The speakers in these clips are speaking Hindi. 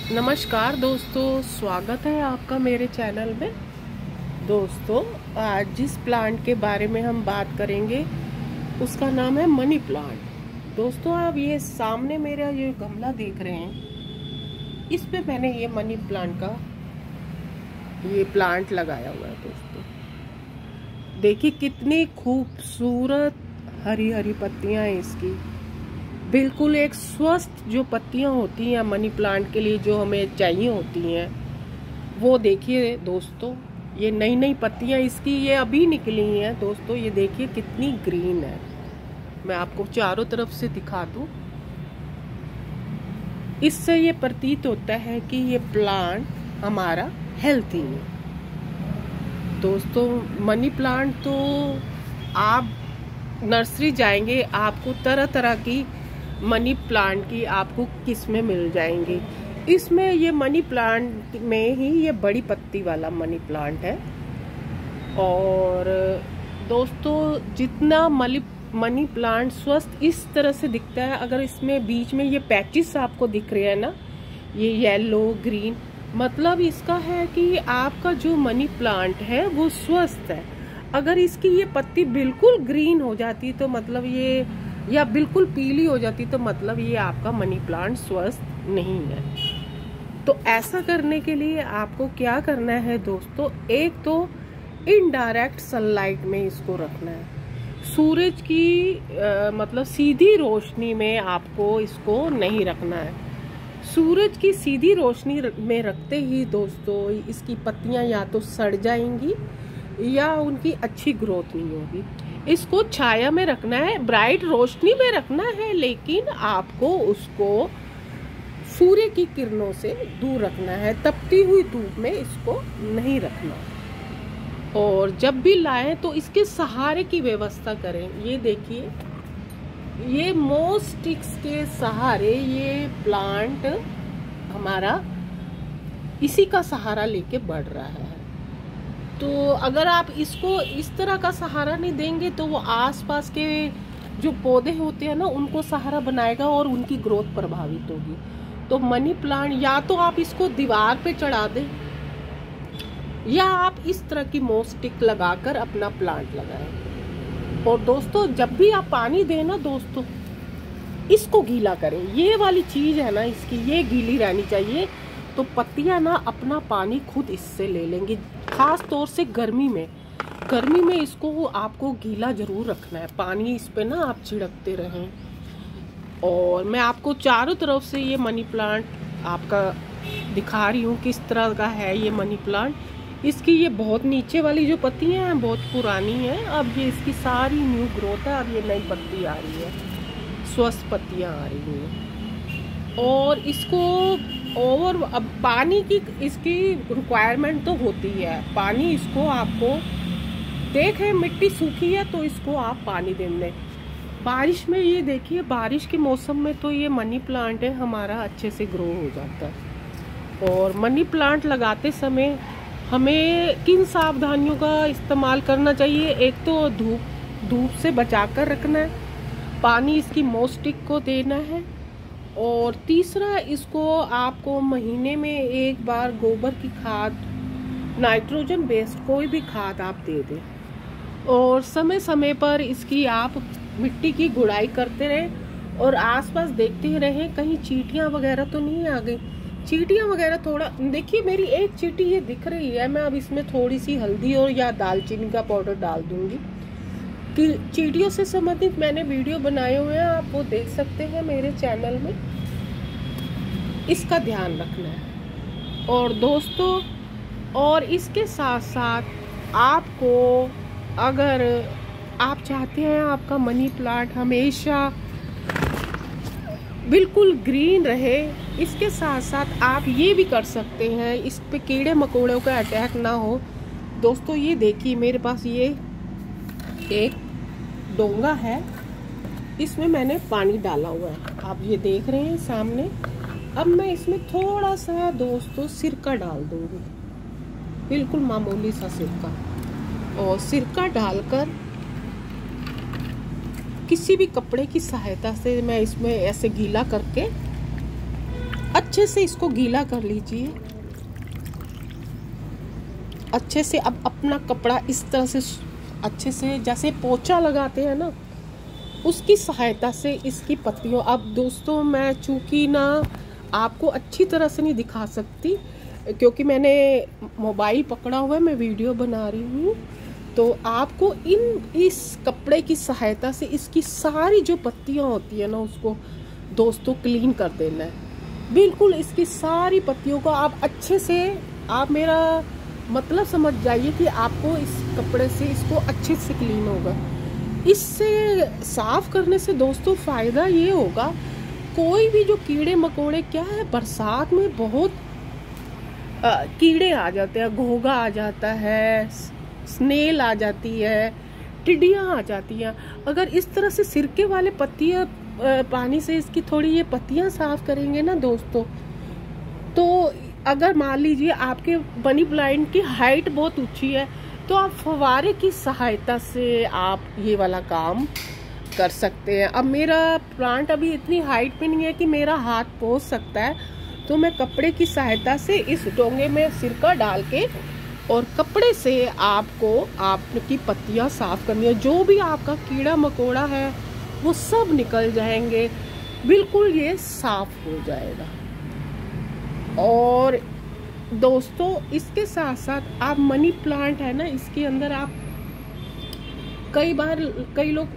नमस्कार दोस्तों, स्वागत है आपका मेरे चैनल में। दोस्तों, आज जिस प्लांट के बारे में हम बात करेंगे उसका नाम है मनी प्लांट। दोस्तों, आप ये सामने मेरा ये गमला देख रहे हैं, इस पे मैंने ये मनी प्लांट का ये प्लांट लगाया हुआ है। दोस्तों देखिए कितनी खूबसूरत हरी हरी पत्तियां हैं इसकी। बिल्कुल एक स्वस्थ जो पत्तियां होती हैं मनी प्लांट के लिए, जो हमें चाहिए होती हैं, वो देखिए दोस्तों। ये नई नई पत्तियां इसकी ये अभी निकली हैं। दोस्तों ये देखिए कितनी ग्रीन है। मैं आपको चारों तरफ से दिखा दूं। इससे ये प्रतीत होता है कि ये प्लांट हमारा हेल्थी है। दोस्तों मनी प्लांट तो आप नर्सरी जाएंगे, आपको तरह तरह की मनी प्लांट की आपको किस्में मिल जाएंगी। इसमें ये मनी प्लांट में ही ये बड़ी पत्ती वाला मनी प्लांट है। और दोस्तों जितना मनी प्लांट स्वस्थ इस तरह से दिखता है, अगर इसमें बीच में ये पैचेस आपको दिख रहे हैं ना, ये येलो ग्रीन, मतलब इसका है कि आपका जो मनी प्लांट है वो स्वस्थ है। अगर इसकी ये पत्ती बिल्कुल ग्रीन हो जाती तो मतलब ये, या बिल्कुल पीली हो जाती तो मतलब ये आपका मनी प्लांट स्वस्थ नहीं है। तो ऐसा करने के लिए आपको क्या करना है दोस्तों, एक तो इनडायरेक्ट सनलाइट में इसको रखना है। सूरज की मतलब सीधी रोशनी में आपको इसको नहीं रखना है। सूरज की सीधी रोशनी में रखते ही दोस्तों इसकी पत्तियां या तो सड़ जाएंगी या उनकी अच्छी ग्रोथ नहीं होगी। इसको छाया में रखना है, ब्राइट रोशनी में रखना है, लेकिन आपको उसको सूर्य की किरणों से दूर रखना है। तपती हुई धूप में इसको नहीं रखना। और जब भी लाएं तो इसके सहारे की व्यवस्था करें। ये देखिए, ये मोस्टिक्स के सहारे ये प्लांट हमारा इसी का सहारा लेके बढ़ रहा है। तो अगर आप इसको इस तरह का सहारा नहीं देंगे तो वो आसपास के जो पौधे होते हैं ना उनको सहारा बनाएगा और उनकी ग्रोथ प्रभावित होगी। तो मनी प्लांट या तो आप इसको दीवार पे चढ़ा दें या आप इस तरह की मोस्टिक लगाकर अपना प्लांट लगाएं। और दोस्तों जब भी आप पानी दें ना दोस्तों, इसको गीला करें। ये वाली चीज है ना इसकी, ये गीली रहनी चाहिए। तो पत्तियां ना अपना पानी खुद इससे ले लेंगी। खास तौर से गर्मी में इसको आपको गीला जरूर रखना है। पानी इस पे ना आप छिड़कते रहें। और मैं आपको चारों तरफ से ये मनी प्लांट आपका दिखा रही हूँ किस तरह का है ये मनी प्लांट। इसकी ये बहुत नीचे वाली जो पत्तियां हैं बहुत पुरानी है। अब ये इसकी सारी न्यू ग्रोथ है। अब ये नई पत्ती आ रही है, स्वस्थ पत्तियां आ रही हैं। और इसको अब पानी की इसकी रिक्वायरमेंट तो होती है। पानी इसको आपको देखें, मिट्टी सूखी है तो इसको आप पानी दें। बारिश में ये देखिए, बारिश के मौसम में तो ये मनी प्लांट है हमारा अच्छे से ग्रो हो जाता है। और मनी प्लांट लगाते समय हमें किन सावधानियों का इस्तेमाल करना चाहिए? एक तो धूप से बचा कर रखना है, पानी इसकी मोस्टिक को देना है, और तीसरा इसको आपको महीने में एक बार गोबर की खाद, नाइट्रोजन बेस्ड कोई भी खाद आप दे दें। और समय समय पर इसकी आप मिट्टी की गुड़ाई करते रहें और आसपास देखते रहें कहीं चींटियां वगैरह तो नहीं आ गई। चींटियां वगैरह थोड़ा देखिए, मेरी एक चींटी ये दिख रही है। मैं अब इसमें थोड़ी सी हल्दी और या दालचीनी का पाउडर डाल दूंगी। कि चींटियों से संबंधित मैंने वीडियो बनाए हुए हैं, आप वो देख सकते हैं मेरे चैनल में। इसका ध्यान रखना है। और दोस्तों, और इसके साथ साथ आपको, अगर आप चाहते हैं आपका मनी प्लांट हमेशा बिल्कुल ग्रीन रहे, इसके साथ साथ आप ये भी कर सकते हैं, इस पे कीड़े मकोड़ों का अटैक ना हो। दोस्तों ये देखिए, मेरे पास ये एक डोंगा है, इसमें मैंने पानी डाला हुआ है, आप ये देख रहे हैं सामने। अब मैं इसमें थोड़ा सा दोस्तों सिरका डाल दूंगी, बिल्कुल मामूली सा सिरका। और सिरका डालकर किसी भी कपड़े की सहायता से मैं इसमें ऐसे गीला करके अच्छे से इसको गीला कर लीजिए अच्छे से। अब अपना कपड़ा इस तरह से अच्छे से जैसे पोछा लगाते हैं ना, उसकी सहायता से इसकी पत्तियों। अब दोस्तों मैं चूँकि ना आपको अच्छी तरह से नहीं दिखा सकती क्योंकि मैंने मोबाइल पकड़ा हुआ है, मैं वीडियो बना रही हूँ, तो आपको इस कपड़े की सहायता से इसकी सारी जो पत्तियाँ होती है ना उसको दोस्तों क्लीन कर देना है। बिल्कुल इसकी सारी पत्तियों को आप अच्छे से, आप मेरा मतलब समझ जाइए कि आपको इस कपड़े से इसको अच्छे से क्लीन होगा। इससे साफ करने से दोस्तों फ़ायदा ये होगा, कोई भी जो कीड़े मकोड़े, क्या है बरसात में बहुत कीड़े आ जाते हैं, घोंघा आ जाता है, स्नेल आ जाती है, टिड्डियाँ आ जाती हैं। अगर इस तरह से सिरके वाले पत्तियाँ पानी से इसकी थोड़ी ये पत्तियाँ साफ करेंगे ना दोस्तों, तो अगर मान लीजिए आपके मनी प्लांट की हाइट बहुत ऊंची है तो आप फव्वारे की सहायता से आप ये वाला काम कर सकते हैं। अब मेरा प्लांट अभी इतनी हाइट पे नहीं है कि मेरा हाथ पहुंच सकता है, तो मैं कपड़े की सहायता से इस डोंगे में सिरका डाल के और कपड़े से आपको आपकी पत्तियां साफ करनी है। जो भी आपका कीड़ा मकोड़ा है वो सब निकल जाएंगे, बिल्कुल ये साफ हो जाएगा। और दोस्तों इसके साथ साथ आप मनी प्लांट है ना, इसके अंदर आप कई लोग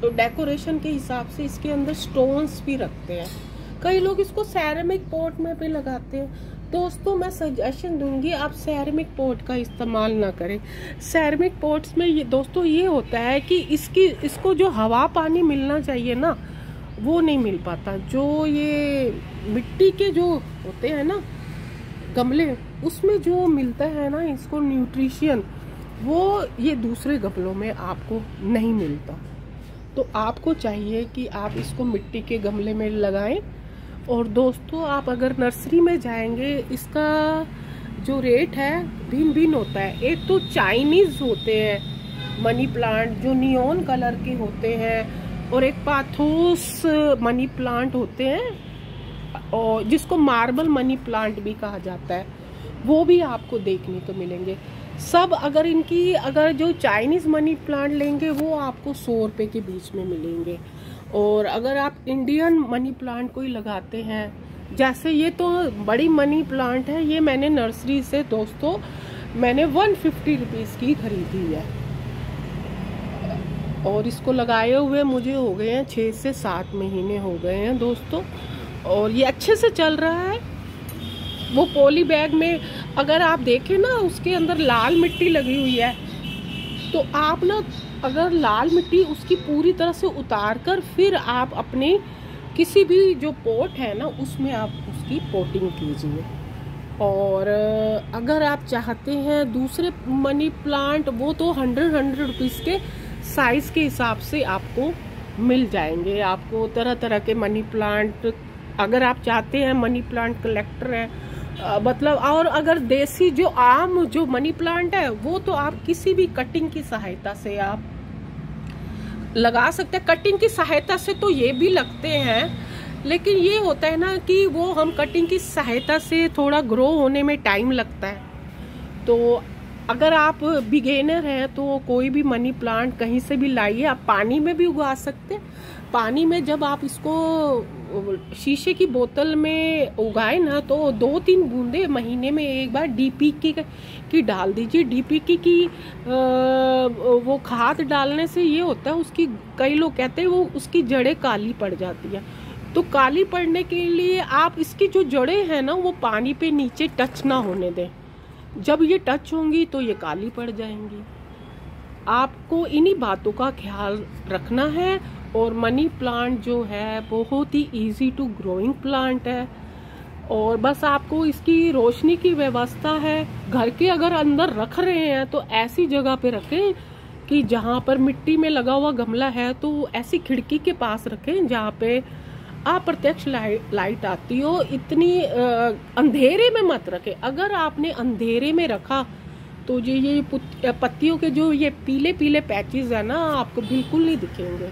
डेकोरेशन के हिसाब से इसके अंदर स्टोन्स भी रखते हैं, कई लोग इसको सैरेमिक पॉट में भी लगाते हैं। दोस्तों मैं सजेशन दूंगी आप सैरेमिक पॉट का इस्तेमाल ना करें। सैरेमिक पॉट्स में ये दोस्तों ये होता है कि इसको जो हवा पानी मिलना चाहिए ना वो नहीं मिल पाता। जो ये मिट्टी के जो होते हैं ना गमले, उसमें जो मिलता है ना इसको न्यूट्रिशन, वो ये दूसरे गमलों में आपको नहीं मिलता। तो आपको चाहिए कि आप इसको मिट्टी के गमले में लगाएं। और दोस्तों आप अगर नर्सरी में जाएंगे, इसका जो रेट है भिन्न भिन्न होता है। एक तो चाइनीज होते हैं मनी प्लांट जो नियॉन कलर के होते हैं, और एक पाथोस मनी प्लांट होते हैं और जिसको मार्बल मनी प्लांट भी कहा जाता है, वो भी आपको देखने को मिलेंगे। सब अगर जो चाइनीज मनी प्लांट लेंगे वो आपको 100 रुपये के बीच में मिलेंगे। और अगर आप इंडियन मनी प्लांट कोई लगाते हैं, जैसे ये तो बड़ी मनी प्लांट है, ये मैंने नर्सरी से दोस्तों मैंने 150 रुपीज़ की खरीदी है और इसको लगाए हुए मुझे हो गए हैं 6 से 7 महीने हो गए हैं दोस्तों, और ये अच्छे से चल रहा है। वो पॉली बैग में अगर आप देखें ना उसके अंदर लाल मिट्टी लगी हुई है, तो आप ना अगर लाल मिट्टी उसकी पूरी तरह से उतार कर फिर आप अपने किसी भी जो पॉट है ना उसमें आप उसकी पोटिंग कीजिए। और अगर आप चाहते हैं दूसरे मनी प्लांट, वो तो 100 रुपीज़ के साइज़ के हिसाब से आपको मिल जाएंगे। आपको तरह तरह के मनी प्लांट, अगर आप चाहते हैं मनी प्लांट कलेक्टर है मतलब, और अगर देसी जो आम जो मनी प्लांट है वो तो आप किसी भी कटिंग की सहायता से आप लगा सकते हैं। कटिंग की सहायता से तो ये भी लगते हैं, लेकिन ये होता है ना कि वो हम कटिंग की सहायता से थोड़ा ग्रो होने में टाइम लगता है। तो अगर आप बिगेनर हैं तो कोई भी मनी प्लांट कहीं से भी लाइए, आप पानी में भी उगा सकते हैं। पानी में जब आप इसको शीशे की बोतल में उगाए ना, तो 2-3 बूंदे महीने में एक बार डीपीके की डाल दीजिए। डीपीके की वो खाद डालने से ये होता है, उसकी कई लोग कहते हैं वो उसकी जड़ें काली पड़ जाती है। तो काली पड़ने के लिए आप इसकी जो जड़ें हैं ना वो पानी पे नीचे टच ना होने दें। जब ये टच होंगी तो ये काली पड़ जाएंगी। आपको इन्हीं बातों का ख्याल रखना है। और मनी प्लांट जो है बहुत ही इजी टू ग्रोइंग प्लांट है, और बस आपको इसकी रोशनी की व्यवस्था है। घर के अगर अंदर रख रहे हैं तो ऐसी जगह पे रखें कि जहाँ पर मिट्टी में लगा हुआ गमला है तो ऐसी खिड़की के पास रखें जहाँ पे अप्रत्यक्ष लाइट आती हो। इतनी अंधेरे में मत रखें। अगर आपने अंधेरे में रखा तो ये पत्तियों के जो ये पीले पीले पैचेस है ना आपको बिल्कुल नहीं दिखेंगे।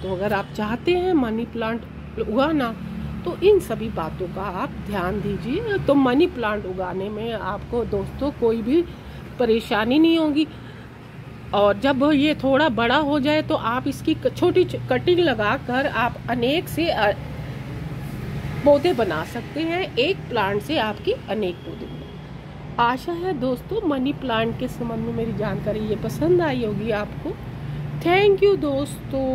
तो अगर आप चाहते हैं मनी प्लांट उगाना तो इन सभी बातों का आप ध्यान दीजिए, तो मनी प्लांट उगाने में आपको दोस्तों कोई भी परेशानी नहीं होगी। और जब ये थोड़ा बड़ा हो जाए तो आप इसकी छोटी कटिंग लगाकर आप अनेक से पौधे बना सकते हैं। एक प्लांट से आपकी अनेक पौधे बने। आशा है दोस्तों मनी प्लांट के संबंध में मेरी जानकारी ये पसंद आई होगी आपको। थैंक यू दोस्तों।